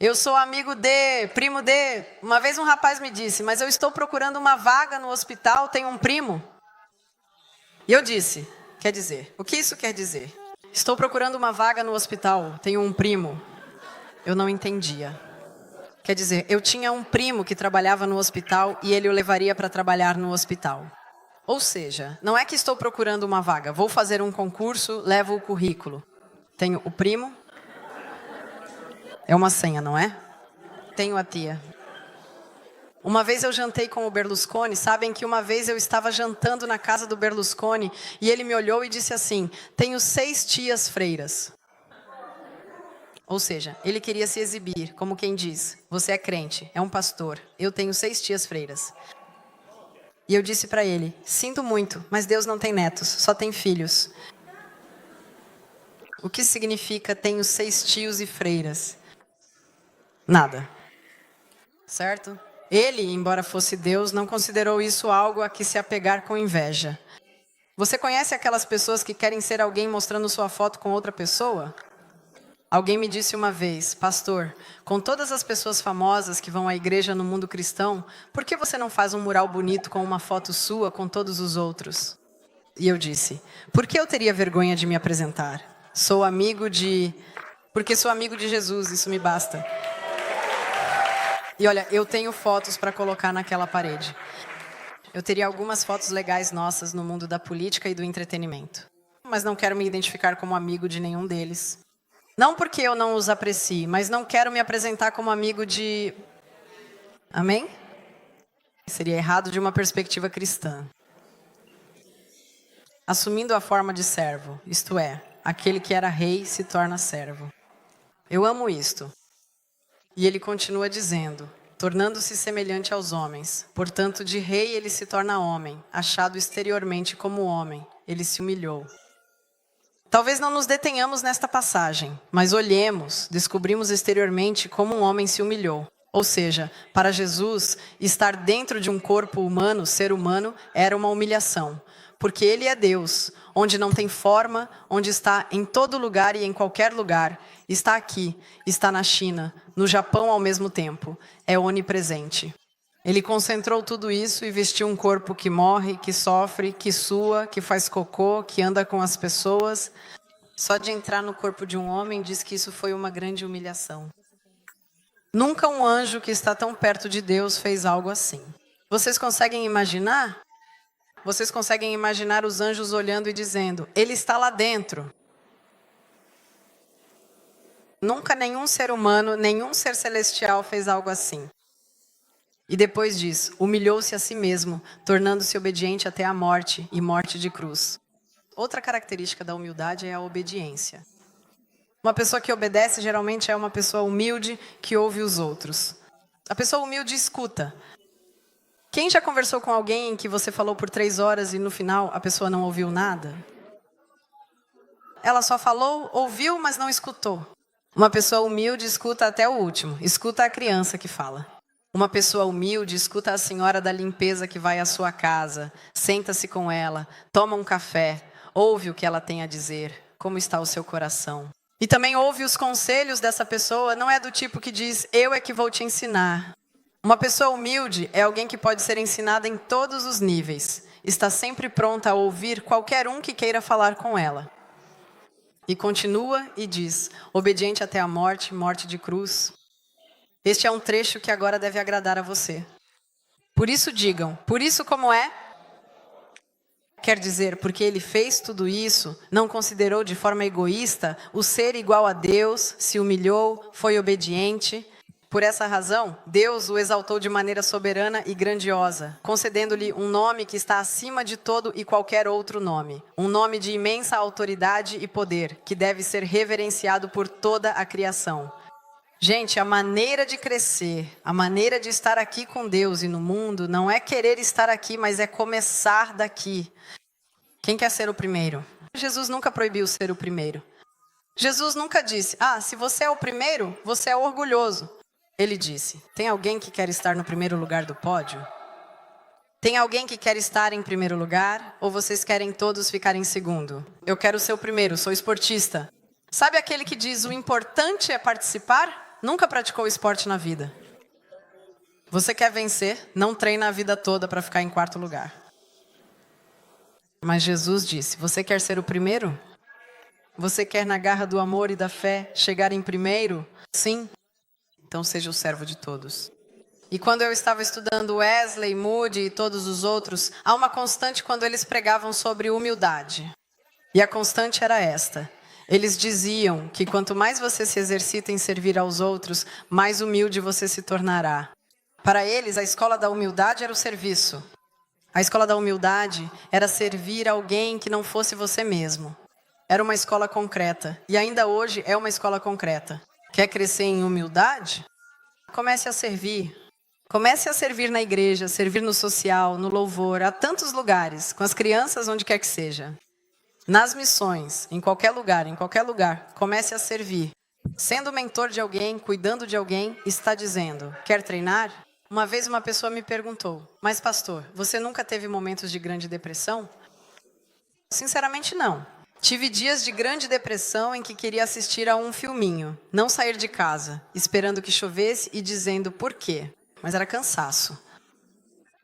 Eu sou amigo de, primo de. Uma vez um rapaz me disse, mas eu estou procurando uma vaga no hospital, tenho um primo. E eu disse, quer dizer, o que isso quer dizer? Estou procurando uma vaga no hospital, tenho um primo. Eu não entendia. Quer dizer, eu tinha um primo que trabalhava no hospital e ele o levaria para trabalhar no hospital. Ou seja, não é que estou procurando uma vaga, vou fazer um concurso, levo o currículo. Tenho o primo. É uma senha, não é? Tenho a tia. Uma vez eu jantei com o Berlusconi, sabem que uma vez eu estava jantando na casa do Berlusconi e ele me olhou e disse assim, tenho 6 tias freiras. Ou seja, ele queria se exibir, como quem diz, você é crente, é um pastor, eu tenho 6 tias freiras. E eu disse para ele, sinto muito, mas Deus não tem netos, só tem filhos. O que significa tenho 6 tios e freiras? Nada. Certo? Ele, embora fosse Deus, não considerou isso algo a que se apegar com inveja. Você conhece aquelas pessoas que querem ser alguém mostrando sua foto com outra pessoa? Alguém me disse uma vez, pastor, com todas as pessoas famosas que vão à igreja no mundo cristão, por que você não faz um mural bonito com uma foto sua com todos os outros? E eu disse, por que eu teria vergonha de me apresentar? Porque sou amigo de Jesus, isso me basta. E olha, eu tenho fotos para colocar naquela parede. Eu teria algumas fotos legais nossas no mundo da política e do entretenimento. Mas não quero me identificar como amigo de nenhum deles. Não porque eu não os aprecie, mas não quero me apresentar como amigo de... Amém? Seria errado de uma perspectiva cristã. Assumindo a forma de servo, isto é, aquele que era rei se torna servo. Eu amo isto. E ele continua dizendo, tornando-se semelhante aos homens. Portanto, de rei ele se torna homem, achado exteriormente como homem. Ele se humilhou. Talvez não nos detenhamos nesta passagem, mas olhemos, descobrimos exteriormente como um homem se humilhou. Ou seja, para Jesus, estar dentro de um corpo humano, ser humano, era uma humilhação. Porque ele é Deus, onde não tem forma, onde está em todo lugar e em qualquer lugar. Está aqui, está na China, no Japão ao mesmo tempo. É onipresente. Ele concentrou tudo isso e vestiu um corpo que morre, que sofre, que sua, que faz cocô, que anda com as pessoas. Só de entrar no corpo de um homem diz que isso foi uma grande humilhação. Nunca um anjo que está tão perto de Deus fez algo assim. Vocês conseguem imaginar? Vocês conseguem imaginar os anjos olhando e dizendo, ele está lá dentro. Nunca nenhum ser humano, nenhum ser celestial fez algo assim. E depois diz, humilhou-se a si mesmo, tornando-se obediente até a morte e morte de cruz. Outra característica da humildade é a obediência. Uma pessoa que obedece geralmente é uma pessoa humilde que ouve os outros. A pessoa humilde escuta. Quem já conversou com alguém que você falou por 3 horas e no final a pessoa não ouviu nada? Ela só falou, ouviu, mas não escutou. Uma pessoa humilde escuta até o último. Escuta a criança que fala. Uma pessoa humilde escuta a senhora da limpeza que vai à sua casa. Senta-se com ela, toma um café, ouve o que ela tem a dizer. Como está o seu coração? E também ouve os conselhos dessa pessoa. Não é do tipo que diz, eu é que vou te ensinar. Uma pessoa humilde é alguém que pode ser ensinada em todos os níveis. Está sempre pronta a ouvir qualquer um que queira falar com ela. E continua e diz, obediente até a morte, morte de cruz. Este é um trecho que agora deve agradar a você. Por isso digam, por isso como é? Quer dizer, porque ele fez tudo isso, não considerou de forma egoísta o ser igual a Deus, se humilhou, foi obediente. Por essa razão, Deus o exaltou de maneira soberana e grandiosa, concedendo-lhe um nome que está acima de todo e qualquer outro nome. Um nome de imensa autoridade e poder, que deve ser reverenciado por toda a criação. Gente, a maneira de crescer, a maneira de estar aqui com Deus e no mundo, não é querer estar aqui, mas é começar daqui. Quem quer ser o primeiro? Jesus nunca proibiu ser o primeiro. Jesus nunca disse, se você é o primeiro, você é orgulhoso. Ele disse, tem alguém que quer estar no primeiro lugar do pódio? Tem alguém que quer estar em primeiro lugar? Ou vocês querem todos ficar em segundo? Eu quero ser o primeiro, sou esportista. Sabe aquele que diz, o importante é participar? nunca praticou esporte na vida. Você quer vencer, não treina a vida toda para ficar em quarto lugar. Mas Jesus disse, você quer ser o primeiro? Você quer na garra do amor e da fé chegar em primeiro? Sim. Então seja o servo de todos. E quando eu estava estudando Wesley, Moody e todos os outros, há uma constante quando eles pregavam sobre humildade. E a constante era esta. Eles diziam que quanto mais você se exercita em servir aos outros, mais humilde você se tornará. Para eles, a escola da humildade era o serviço. A escola da humildade era servir alguém que não fosse você mesmo. Era uma escola concreta. E ainda hoje é uma escola concreta. Quer crescer em humildade? Comece a servir. Comece a servir na igreja, servir no social, no louvor, há tantos lugares, com as crianças, onde quer que seja. Nas missões, em qualquer lugar, comece a servir. Sendo mentor de alguém, cuidando de alguém, está dizendo, quer treinar? Uma vez uma pessoa me perguntou, mas pastor, você nunca teve momentos de grande depressão? Sinceramente não. Tive dias de grande depressão em que queria assistir a um filminho, não sair de casa, esperando que chovesse e dizendo por quê. Mas era cansaço.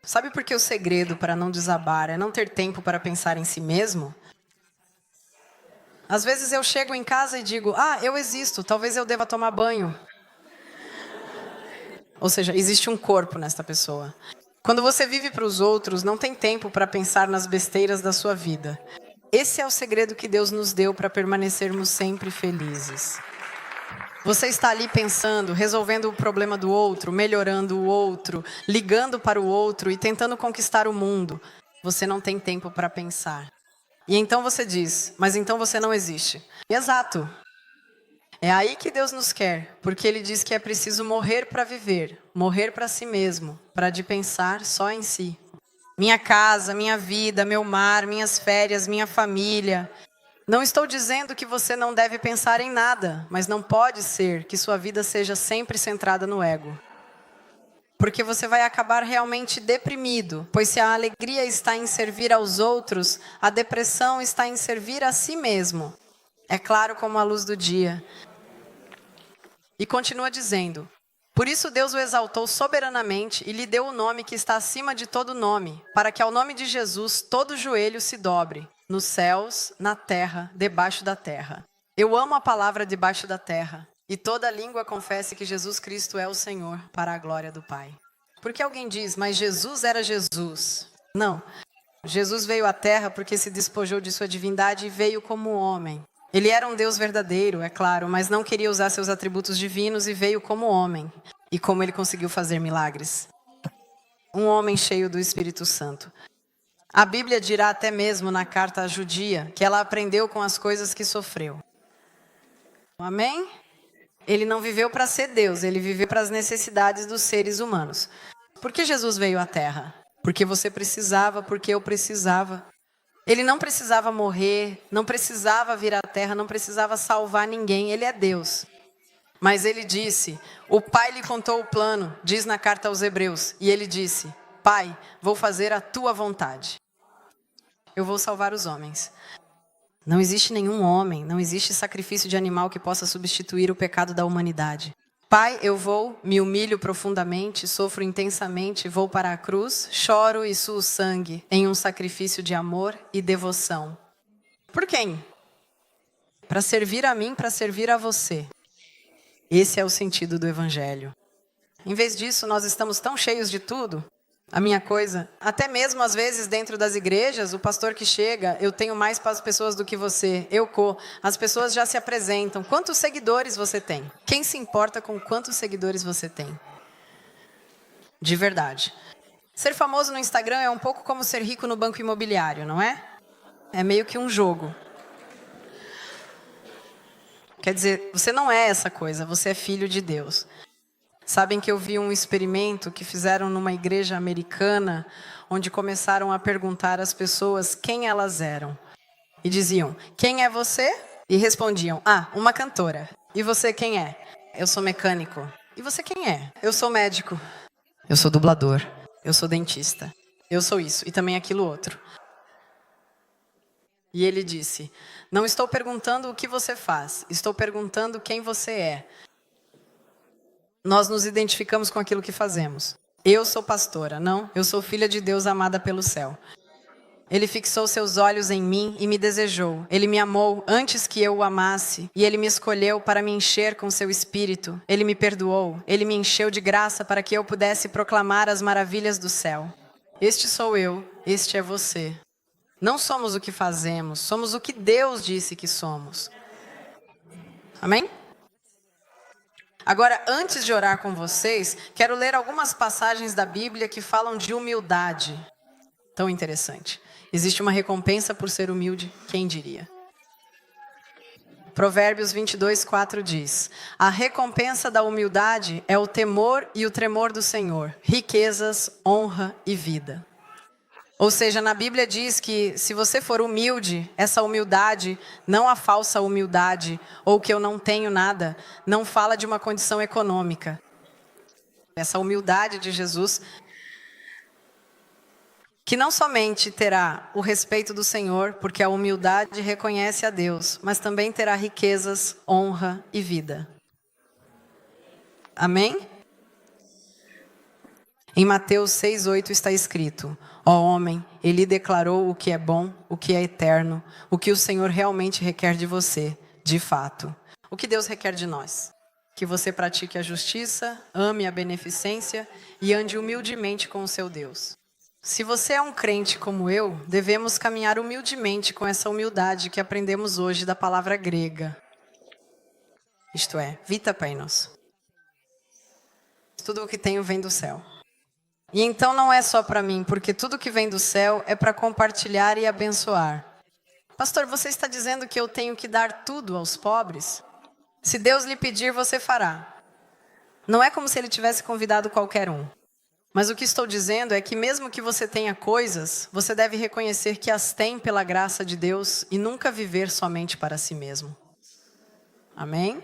Sabe por que o segredo para não desabar é não ter tempo para pensar em si mesmo? Às vezes eu chego em casa e digo, eu existo, talvez eu deva tomar banho. Ou seja, existe um corpo nesta pessoa. Quando você vive para os outros, não tem tempo para pensar nas besteiras da sua vida. Esse é o segredo que Deus nos deu para permanecermos sempre felizes. Você está ali pensando, resolvendo o problema do outro, melhorando o outro, ligando para o outro e tentando conquistar o mundo. Você não tem tempo para pensar. E então você diz, mas então você não existe. Exato. É aí que Deus nos quer, porque Ele diz que é preciso morrer para viver, morrer para si mesmo, para de pensar só em si. Minha casa, minha vida, meu mar, minhas férias, minha família. Não estou dizendo que você não deve pensar em nada, mas não pode ser que sua vida seja sempre centrada no ego. Porque você vai acabar realmente deprimido, pois se a alegria está em servir aos outros, a depressão está em servir a si mesmo. É claro como a luz do dia. E continua dizendo, por isso Deus o exaltou soberanamente e lhe deu o nome que está acima de todo nome, para que ao nome de Jesus todo joelho se dobre, nos céus, na terra, debaixo da terra. Eu amo a palavra debaixo da terra, e toda língua confesse que Jesus Cristo é o Senhor, para a glória do Pai. Porque alguém diz, mas Jesus era Jesus. Não, Jesus veio à terra porque se despojou de sua divindade e veio como homem. Ele era um Deus verdadeiro, é claro, mas não queria usar seus atributos divinos e veio como homem. E como ele conseguiu fazer milagres? Um homem cheio do Espírito Santo. A Bíblia dirá até mesmo na carta à judia que ela aprendeu com as coisas que sofreu. Amém? Ele não viveu para ser Deus, ele viveu para as necessidades dos seres humanos. Por que Jesus veio à terra? Porque você precisava, porque eu precisava. Ele não precisava morrer, não precisava vir à terra, não precisava salvar ninguém, ele é Deus. Mas ele disse, o Pai lhe contou o plano, diz na carta aos Hebreus, e ele disse, Pai, vou fazer a tua vontade. Eu vou salvar os homens. Não existe nenhum homem, não existe sacrifício de animal que possa substituir o pecado da humanidade. Pai, eu vou, me humilho profundamente, sofro intensamente, vou para a cruz, choro e suo sangue em um sacrifício de amor e devoção. Por quem? Para servir a mim, para servir a você. Esse é o sentido do Evangelho. Em vez disso, nós estamos tão cheios de tudo. A minha coisa, até mesmo às vezes dentro das igrejas, o pastor que chega, eu tenho mais para as pessoas do que você, as pessoas já se apresentam. Quantos seguidores você tem? Quem se importa com quantos seguidores você tem? De verdade. Ser famoso no Instagram é um pouco como ser rico no banco imobiliário, não é? É meio que um jogo. Quer dizer, você não é essa coisa, você é filho de Deus. Sabem que eu vi um experimento que fizeram numa igreja americana, onde começaram a perguntar às pessoas quem elas eram. E diziam, quem é você? E respondiam, uma cantora. E você quem é? Eu sou mecânico. E você quem é? Eu sou médico. Eu sou dublador. Eu sou dentista. Eu sou isso e também aquilo outro. E ele disse, não estou perguntando o que você faz, estou perguntando quem você é. nós nos identificamos com aquilo que fazemos. Eu sou pastora, não, eu sou filha de Deus amada pelo céu. Ele fixou seus olhos em mim e me desejou. Ele me amou antes que eu o amasse. E ele me escolheu para me encher com seu espírito. Ele me perdoou. Ele me encheu de graça para que eu pudesse proclamar as maravilhas do céu. Este sou eu, este é você. Não somos o que fazemos, somos o que Deus disse que somos. Amém? Agora, antes de orar com vocês, quero ler algumas passagens da Bíblia que falam de humildade. Tão interessante. Existe uma recompensa por ser humilde, quem diria? Provérbios 22:4 diz: a recompensa da humildade é o temor e o tremor do Senhor, riquezas, honra e vida. Ou seja, na Bíblia diz que se você for humilde, essa humildade, não a falsa humildade, ou que eu não tenho nada, não fala de uma condição econômica. Essa humildade de Jesus, que não somente terá o respeito do Senhor, porque a humildade reconhece a Deus, mas também terá riquezas, honra e vida. Amém? Em Mateus 6:8 está escrito: ó homem, ele declarou o que é bom, o que é eterno, o que o Senhor realmente requer de você, de fato. O que Deus requer de nós? Que você pratique a justiça, ame a beneficência e ande humildemente com o seu Deus. Se você é um crente como eu, devemos caminhar humildemente com essa humildade que aprendemos hoje da palavra grega. Isto é, vita painos. Tudo o que tenho vem do céu. E então não é só para mim, porque tudo que vem do céu é para compartilhar e abençoar. Pastor, você está dizendo que eu tenho que dar tudo aos pobres? Se Deus lhe pedir, você fará. Não é como se ele tivesse convidado qualquer um. Mas o que estou dizendo é que mesmo que você tenha coisas, você deve reconhecer que as tem pela graça de Deus e nunca viver somente para si mesmo. Amém?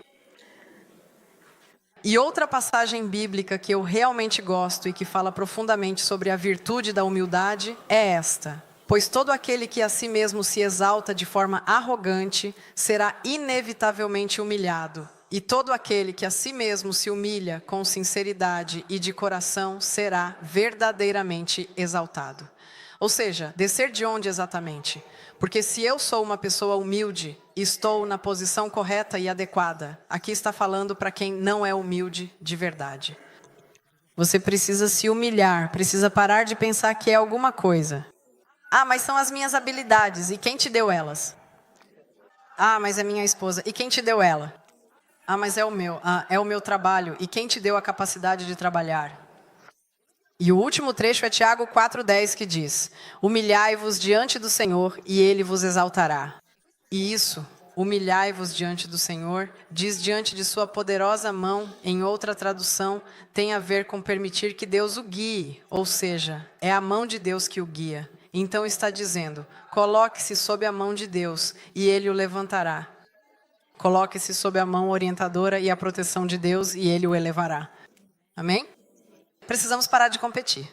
E outra passagem bíblica que eu realmente gosto e que fala profundamente sobre a virtude da humildade é esta: pois todo aquele que a si mesmo se exalta de forma arrogante será inevitavelmente humilhado. E todo aquele que a si mesmo se humilha com sinceridade e de coração será verdadeiramente exaltado. Ou seja, descer de onde exatamente? Porque se eu sou uma pessoa humilde, estou na posição correta e adequada. Aqui está falando para quem não é humilde de verdade. Você precisa se humilhar, precisa parar de pensar que é alguma coisa. Ah, mas são as minhas habilidades, e quem te deu elas? Ah, mas é minha esposa, e quem te deu ela? Ah, mas é o meu trabalho. E quem te deu a capacidade de trabalhar? E o último trecho é Tiago 4:10 que diz: humilhai-vos diante do Senhor e Ele vos exaltará. E isso, humilhai-vos diante do Senhor, diz diante de sua poderosa mão, em outra tradução, tem a ver com permitir que Deus o guie. Ou seja, é a mão de Deus que o guia. Então está dizendo, coloque-se sob a mão de Deus e Ele o levantará. Coloque-se sob a mão orientadora e a proteção de Deus e Ele o elevará. Amém? Precisamos parar de competir.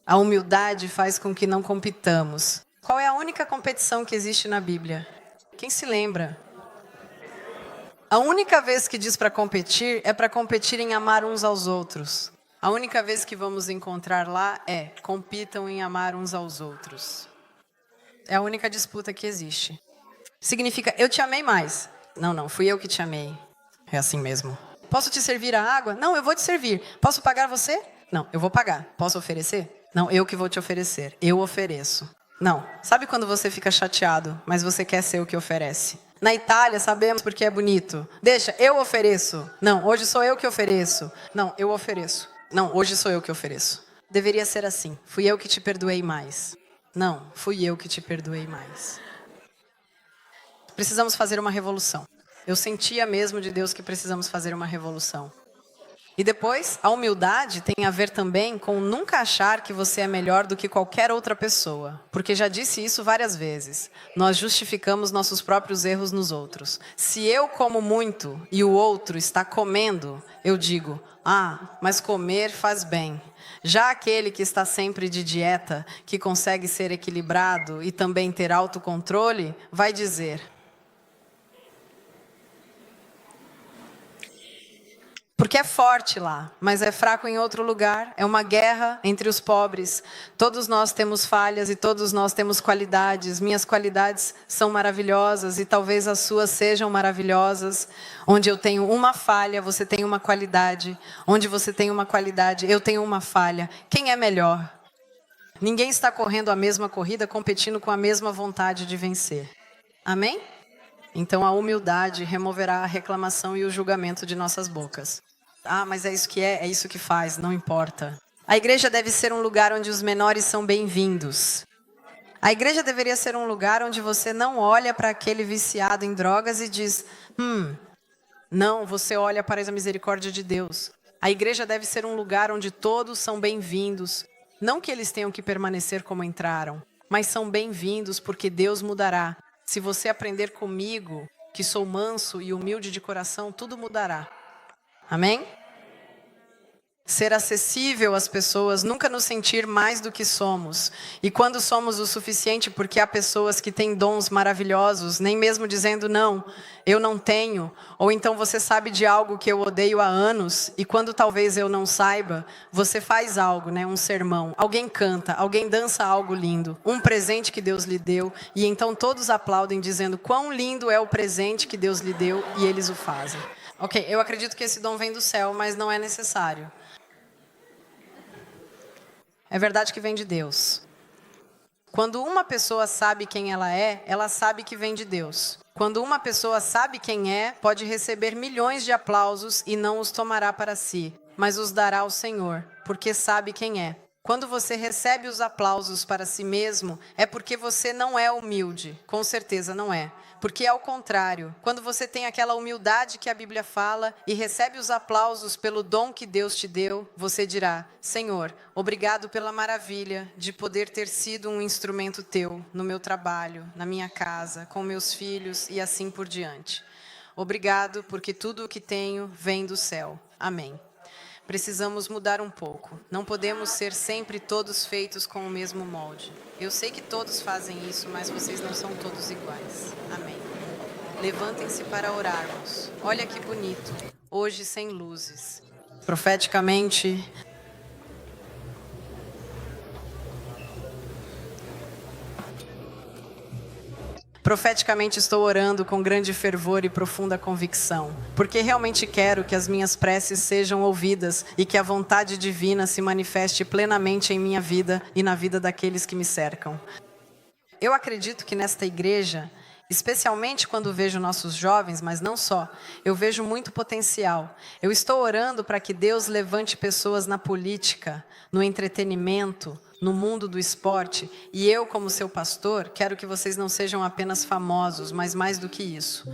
A humildade faz com que não compitamos. Qual é a única competição que existe na Bíblia? Quem se lembra? A única vez que diz para competir é para competir em amar uns aos outros. A única vez que vamos encontrar lá é compitam em amar uns aos outros. É a única disputa que existe. Significa eu te amei mais. Não, fui eu que te amei. É assim mesmo. Posso te servir a água? Não, eu vou te servir. Posso pagar você? Não, eu vou pagar. Posso oferecer? Não, eu que vou te oferecer. Eu ofereço. Não. Sabe quando você fica chateado, mas você quer ser o que oferece? Na Itália, sabemos porque é bonito. Deixa, eu ofereço. Não, hoje sou eu que ofereço. Não, eu ofereço. Não, hoje sou eu que ofereço. Deveria ser assim. Fui eu que te perdoei mais. Não, fui eu que te perdoei mais. Precisamos fazer uma revolução. Eu sentia mesmo de Deus que precisamos fazer uma revolução. E depois, a humildade tem a ver também com nunca achar que você é melhor do que qualquer outra pessoa. Porque já disse isso várias vezes. Nós justificamos nossos próprios erros nos outros. Se eu como muito e o outro está comendo, eu digo, mas comer faz bem. Já aquele que está sempre de dieta, que consegue ser equilibrado e também ter autocontrole, vai dizer... Porque é forte lá, mas é fraco em outro lugar. É uma guerra entre os pobres. Todos nós temos falhas e todos nós temos qualidades. Minhas qualidades são maravilhosas e talvez as suas sejam maravilhosas. Onde eu tenho uma falha, você tem uma qualidade. Onde você tem uma qualidade, eu tenho uma falha. Quem é melhor? Ninguém está correndo a mesma corrida, competindo com a mesma vontade de vencer. Amém? Então a humildade removerá a reclamação e o julgamento de nossas bocas. Ah, mas é isso que faz, não importa. A igreja deve ser um lugar onde os menores são bem-vindos. A igreja deveria ser um lugar onde você não olha para aquele viciado em drogas e diz, não, você olha para a misericórdia de Deus. A igreja deve ser um lugar onde todos são bem-vindos. Não que eles tenham que permanecer como entraram, mas são bem-vindos porque Deus mudará. Se você aprender comigo, que sou manso e humilde de coração, tudo mudará. Amém? Ser acessível às pessoas, nunca nos sentir mais do que somos. E quando somos o suficiente, porque há pessoas que têm dons maravilhosos, nem mesmo dizendo não, eu não tenho. Ou então você sabe de algo que eu odeio há anos, e quando talvez eu não saiba, você faz algo, né? Um sermão. Alguém canta, alguém dança algo lindo. Um presente que Deus lhe deu. E então todos aplaudem dizendo quão lindo é o presente que Deus lhe deu, e eles o fazem. Ok, eu acredito que esse dom vem do céu, mas não é necessário. É verdade que vem de Deus. Quando uma pessoa sabe quem ela sabe que vem de Deus. Quando uma pessoa sabe quem é, pode receber milhões de aplausos e não os tomará para si, mas os dará ao Senhor, porque sabe quem é. Quando você recebe os aplausos para si mesmo, é porque você não é humilde. Com certeza não é. Porque ao contrário, quando você tem aquela humildade que a Bíblia fala e recebe os aplausos pelo dom que Deus te deu, você dirá, Senhor, obrigado pela maravilha de poder ter sido um instrumento teu no meu trabalho, na minha casa, com meus filhos e assim por diante. Obrigado porque tudo o que tenho vem do céu. Amém. Precisamos mudar um pouco. Não podemos ser sempre todos feitos com o mesmo molde. Eu sei que todos fazem isso, mas vocês não são todos iguais. Amém. Levantem-se para orarmos. Olha que bonito. Hoje sem luzes. Profeticamente... Profeticamente estou orando com grande fervor e profunda convicção, porque realmente quero que as minhas preces sejam ouvidas e que a vontade divina se manifeste plenamente em minha vida e na vida daqueles que me cercam. Eu acredito que nesta igreja, especialmente quando vejo nossos jovens, mas não só, eu vejo muito potencial. Eu estou orando para que Deus levante pessoas na política, no entretenimento, no mundo do esporte, e eu, como seu pastor, quero que vocês não sejam apenas famosos, mas mais do que isso.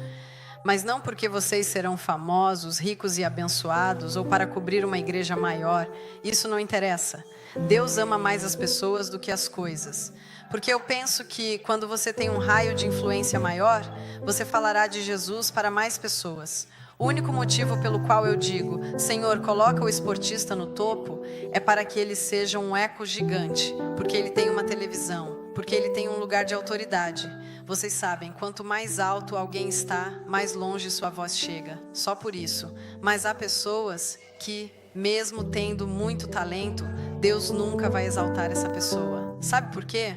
Mas não porque vocês serão famosos, ricos e abençoados, ou para cobrir uma igreja maior, isso não interessa. Deus ama mais as pessoas do que as coisas. Porque eu penso que quando você tem um raio de influência maior, você falará de Jesus para mais pessoas. O único motivo pelo qual eu digo, Senhor, coloca o esportista no topo, é para que ele seja um eco gigante, porque ele tem uma televisão, porque ele tem um lugar de autoridade. Vocês sabem, quanto mais alto alguém está, mais longe sua voz chega, só por isso. Mas há pessoas que, mesmo tendo muito talento, Deus nunca vai exaltar essa pessoa. Sabe por quê?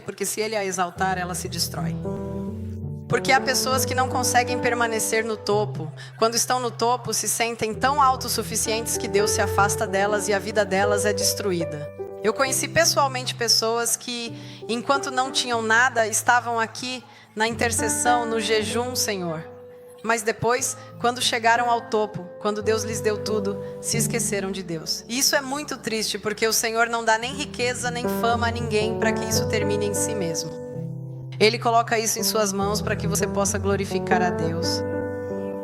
Porque se Ele a exaltar, ela se destrói. Porque há pessoas que não conseguem permanecer no topo. Quando estão no topo, se sentem tão autossuficientes que Deus se afasta delas e a vida delas é destruída. Eu conheci pessoalmente pessoas que, enquanto não tinham nada, estavam aqui na intercessão, no jejum, Senhor. Mas depois, quando chegaram ao topo, quando Deus lhes deu tudo, se esqueceram de Deus. E isso é muito triste, porque o Senhor não dá nem riqueza, nem fama a ninguém para que isso termine em si mesmo. Ele coloca isso em suas mãos para que você possa glorificar a Deus.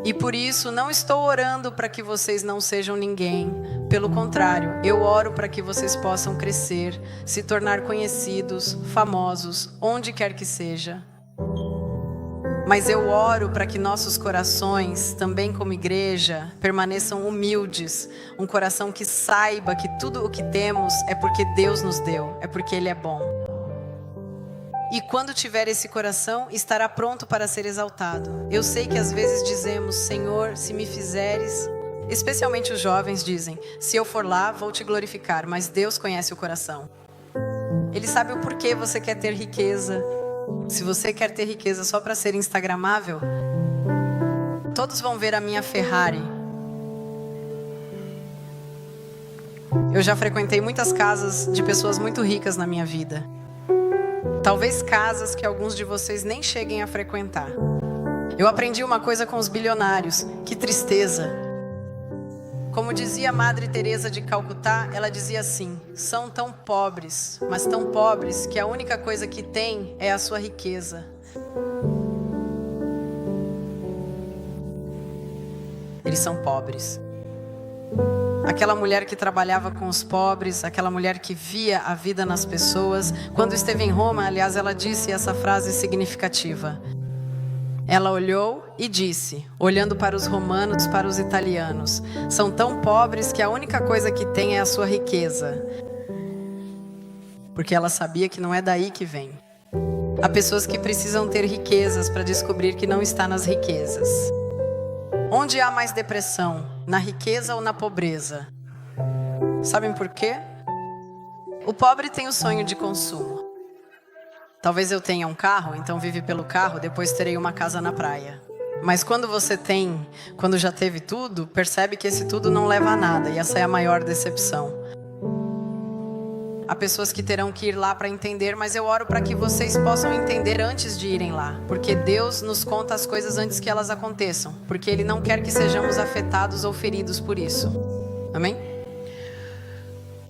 E por isso, não estou orando para que vocês não sejam ninguém. Pelo contrário, eu oro para que vocês possam crescer, se tornar conhecidos, famosos, onde quer que seja. Mas eu oro para que nossos corações, também como igreja, permaneçam humildes. Um coração que saiba que tudo o que temos é porque Deus nos deu, é porque Ele é bom. E quando tiver esse coração, estará pronto para ser exaltado. Eu sei que às vezes dizemos, Senhor, se me fizeres, Especialmente os jovens dizem: se eu for lá, vou te glorificar, mas Deus conhece o coração. Ele sabe o porquê você quer ter riqueza. Se você quer ter riqueza só para ser instagramável, todos vão ver a minha Ferrari. Eu já frequentei muitas casas de pessoas muito ricas na minha vida. Talvez casas que alguns de vocês nem cheguem a frequentar. Eu aprendi uma coisa com os bilionários: que tristeza. Como dizia a Madre Teresa de Calcutá, ela dizia assim: são tão pobres, mas tão pobres que a única coisa que têm é a sua riqueza. Eles são pobres. Aquela mulher que trabalhava com os pobres, aquela mulher que via a vida nas pessoas. Quando esteve em Roma, aliás, ela disse essa frase significativa. Ela olhou e disse, olhando para os romanos, para os italianos: são tão pobres que a única coisa que têm é a sua riqueza. Porque ela sabia que não é daí que vem. Há pessoas que precisam ter riquezas para descobrir que não está nas riquezas. Onde há mais depressão? Na riqueza ou na pobreza? Sabem por quê? O pobre tem o sonho de consumo. Talvez eu tenha um carro, então vive pelo carro, depois terei uma casa na praia. Mas quando você tem, quando já teve tudo, percebe que esse tudo não leva a nada, e essa é a maior decepção. Há pessoas que terão que ir lá para entender, mas eu oro para que vocês possam entender antes de irem lá. Porque Deus nos conta as coisas antes que elas aconteçam. Porque Ele não quer que sejamos afetados ou feridos por isso. Amém?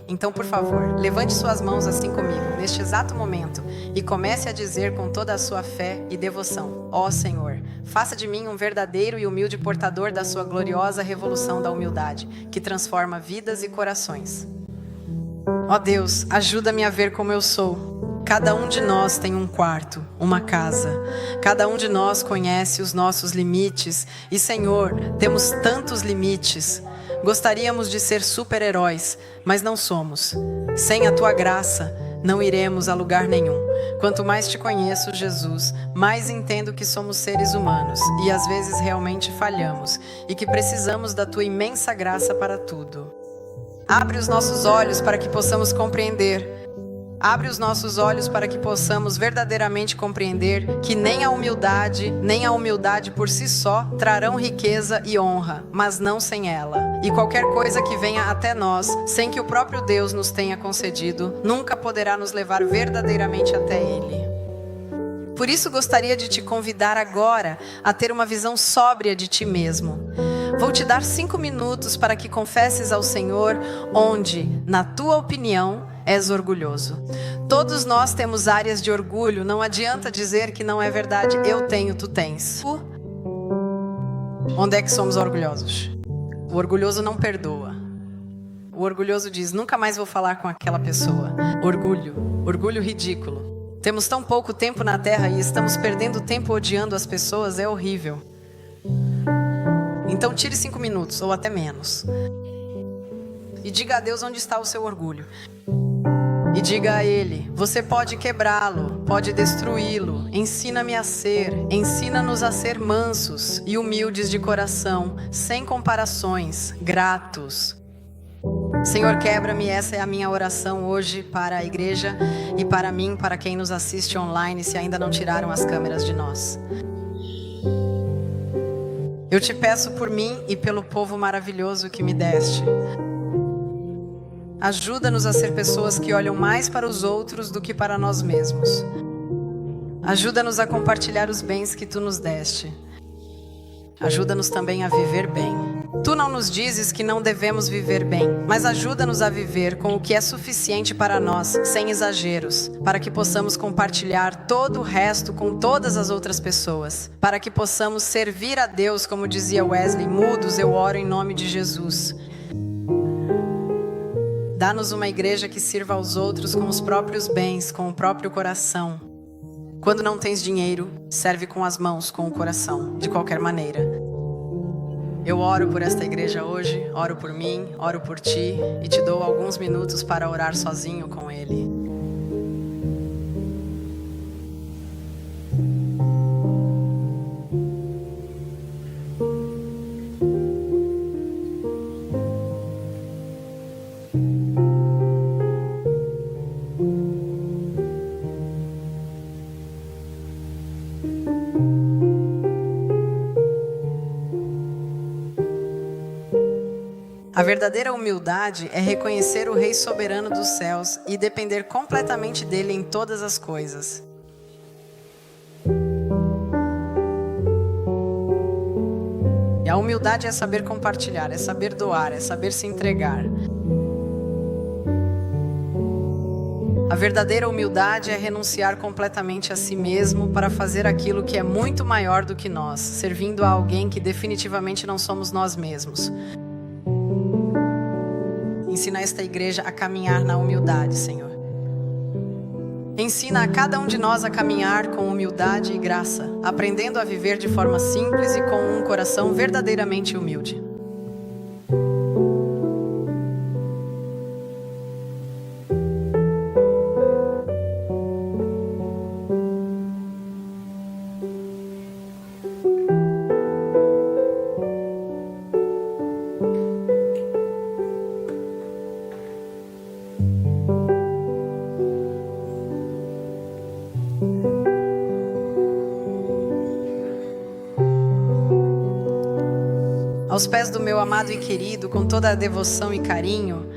Então, por favor, levante suas mãos assim comigo, neste exato momento, e comece a dizer com toda a sua fé e devoção: ó Senhor, faça de mim um verdadeiro e humilde portador da sua gloriosa revolução da humildade, que transforma vidas e corações. Ó Deus, ajuda-me a ver como eu sou. Cada um de nós tem um quarto, uma casa. Cada um de nós conhece os nossos limites. E, Senhor, temos tantos limites. Gostaríamos de ser super-heróis, mas não somos. Sem a Tua graça, não iremos a lugar nenhum. Quanto mais Te conheço, Jesus, mais entendo que somos seres humanos e às vezes realmente falhamos e que precisamos da Tua imensa graça para tudo. Abre os nossos olhos para que possamos compreender. Abre os nossos olhos para que possamos verdadeiramente compreender que nem a humildade por si só trarão riqueza e honra, mas não sem ela. E qualquer coisa que venha até nós, sem que o próprio Deus nos tenha concedido, nunca poderá nos levar verdadeiramente até Ele. Por isso gostaria de te convidar agora a ter uma visão sóbria de ti mesmo. Vou te dar 5 minutos para que confesses ao Senhor onde, na tua opinião, és orgulhoso. Todos nós temos áreas de orgulho, não adianta dizer que não é verdade. Eu tenho, tu tens. Onde é que somos orgulhosos? O orgulhoso não perdoa. O orgulhoso diz: nunca mais vou falar com aquela pessoa. Orgulho ridículo. Temos tão pouco tempo na terra e estamos perdendo tempo odiando as pessoas, é horrível. Então tire 5 minutos, ou até menos. E diga a Deus onde está o seu orgulho. E diga a Ele: você pode quebrá-lo, pode destruí-lo. Ensina-me a ser, ensina-nos a ser mansos e humildes de coração, sem comparações, gratos. Senhor, quebra-me, essa é a minha oração hoje para a igreja e para mim, para quem nos assiste online, se ainda não tiraram as câmeras de nós. Eu te peço por mim e pelo povo maravilhoso que me deste. Ajuda-nos a ser pessoas que olham mais para os outros do que para nós mesmos. Ajuda-nos a compartilhar os bens que Tu nos deste. Ajuda-nos também a viver bem. Tu não nos dizes que não devemos viver bem, mas ajuda-nos a viver com o que é suficiente para nós, sem exageros, para que possamos compartilhar todo o resto com todas as outras pessoas, para que possamos servir a Deus, como dizia Wesley: mudos, eu oro em nome de Jesus. Dá-nos uma igreja que sirva aos outros com os próprios bens, com o próprio coração. Quando não tens dinheiro, serve com as mãos, com o coração, de qualquer maneira. Eu oro por esta igreja hoje, oro por mim, oro por ti e te dou alguns minutos para orar sozinho com Ele. A verdadeira humildade é reconhecer o Rei soberano dos céus e depender completamente dele em todas as coisas. E a humildade é saber compartilhar, é saber doar, é saber se entregar. A verdadeira humildade é renunciar completamente a si mesmo para fazer aquilo que é muito maior do que nós, servindo a alguém que definitivamente não somos nós mesmos. Ensina esta igreja a caminhar na humildade, Senhor. Ensina a cada um de nós a caminhar com humildade e graça, aprendendo a viver de forma simples e com um coração verdadeiramente humilde. Aos pés do meu amado e querido, com toda a devoção e carinho,